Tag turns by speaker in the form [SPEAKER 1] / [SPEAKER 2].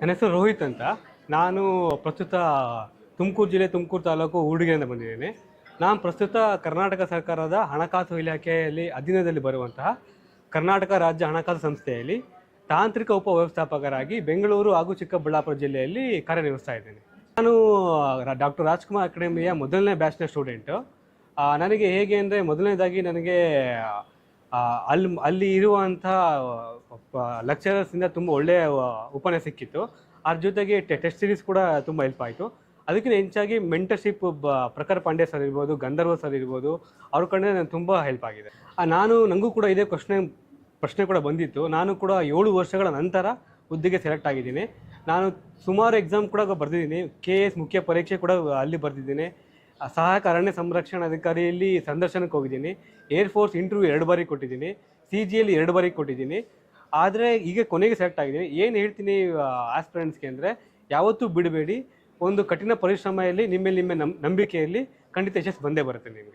[SPEAKER 1] ನನ್ನ ಹೆಸರು ರೋಹಿತ್ ಅಂತ. ನಾನು ಪ್ರಸ್ತುತ ತುಮಕೂರು ಜಿಲ್ಲೆ ತುಮಕೂರು ತಾಲೂಕು ಊಡಿಗೆಯಿಂದ ಬಂದಿದ್ದೇನೆ. ನಾನು ಪ್ರಸ್ತುತ ಕರ್ನಾಟಕ ಸರ್ಕಾರದ ಹಣಕಾಸು ಇಲಾಖೆಯಲ್ಲಿ ಅಧೀನದಲ್ಲಿ ಬರುವಂತಹ ಕರ್ನಾಟಕ ರಾಜ್ಯ ಹಣಕಾಸು ಸಂಸ್ಥೆಯಲ್ಲಿ ತಾಂತ್ರಿಕ ಉಪವ್ಯವಸ್ಥಾಪಕರಾಗಿ ಬೆಂಗಳೂರು ಹಾಗೂ ಚಿಕ್ಕಬಳ್ಳಾಪುರ ಜಿಲ್ಲೆಯಲ್ಲಿ ಕಾರ್ಯನಿರ್ವಹಿಸ್ತಾ ಇದ್ದೇನೆ. ನಾನು ಡಾಕ್ಟರ್ ರಾಜ್ಕುಮಾರ್ ಅಕಾಡೆಮಿಯ ಮೊದಲನೇ ಬ್ಯಾಚ್ನ ಸ್ಟೂಡೆಂಟು. ನನಗೆ ಹೇಗೆ ಅಂದರೆ, ಮೊದಲನೇದಾಗಿ ನನಗೆ ಅಲ್ಲಿ ಇರುವಂಥ ಲೆಕ್ಚರರ್ಸಿಂದ ತುಂಬ ಒಳ್ಳೆಯ ಉಪನ್ಯಾಸ ಸಿಕ್ಕಿತ್ತು. ಅದ್ರ ಜೊತೆಗೆ ಟೆಸ್ಟ್ ಸೀರೀಸ್ ಕೂಡ ತುಂಬ ಹೆಲ್ಪ್ ಆಯಿತು. ಅದಕ್ಕಿಂತ ಹೆಚ್ಚಾಗಿ ಮೆಂಟರ್ಶಿಪ್ ಪ್ರಖರ್ ಪಾಂಡೆ ಸರ್ ಇರ್ಬೋದು, ಗಂಧರ್ವ ಸರ್ ಇರ್ಬೋದು, ಅವ್ರ ಕಡೆ ನನಗೆ ತುಂಬ ಹೆಲ್ಪ್ ಆಗಿದೆ. ನನಗೂ ಕೂಡ ಇದೇ ಪ್ರಶ್ನೆ ಕೂಡ ಬಂದಿತ್ತು. ನಾನು ಕೂಡ 7 ವರ್ಷಗಳ ನಂತರ ಹುದ್ದೆಗೆ ಸೆಲೆಕ್ಟ್ ಆಗಿದ್ದೀನಿ. ನಾನು ಸುಮಾರು ಎಕ್ಸಾಮ್ ಕೂಡ ಬರೆದಿದ್ದೀನಿ. KS ಮುಖ್ಯ ಪರೀಕ್ಷೆ ಕೂಡ ಅಲ್ಲಿ ಬರೆದಿದ್ದೀನಿ. ಸಹಾಯಕ ಅರಣ್ಯ ಸಂರಕ್ಷಣಾಧಿಕಾರಿಯಲ್ಲಿ ಸಂದರ್ಶನಕ್ಕೆ ಹೋಗಿದ್ದೀನಿ. ಏರ್ಫೋರ್ಸ್ ಇಂಟರ್ವ್ಯೂ 2 ಬಾರಿ ಕೊಟ್ಟಿದ್ದೀನಿ. CGL 2 ಬಾರಿ ಕೊಟ್ಟಿದ್ದೀನಿ. ಆದರೆ ಈಗ ಕೊನೆಗೆ ಸೆಲೆಕ್ಟ್ ಆಗಿದ್ದೀನಿ. ಏನು ಹೇಳ್ತೀನಿ ಆಸ್ಪಿರೆಂಟ್ಸ್ಗೆ ಅಂದರೆ, ಯಾವತ್ತೂ ಬಿಡಬೇಡಿ. ಒಂದು ಕಠಿಣ ಪರಿಶ್ರಮದಲ್ಲಿ ನಿಮ್ಮ ನಂಬಿಕೆಯಲ್ಲಿ ಖಂಡಿತ ಯಶಸ್ಸು ಬಂದೇ ಬರುತ್ತೆ ನಿಮಗೆ.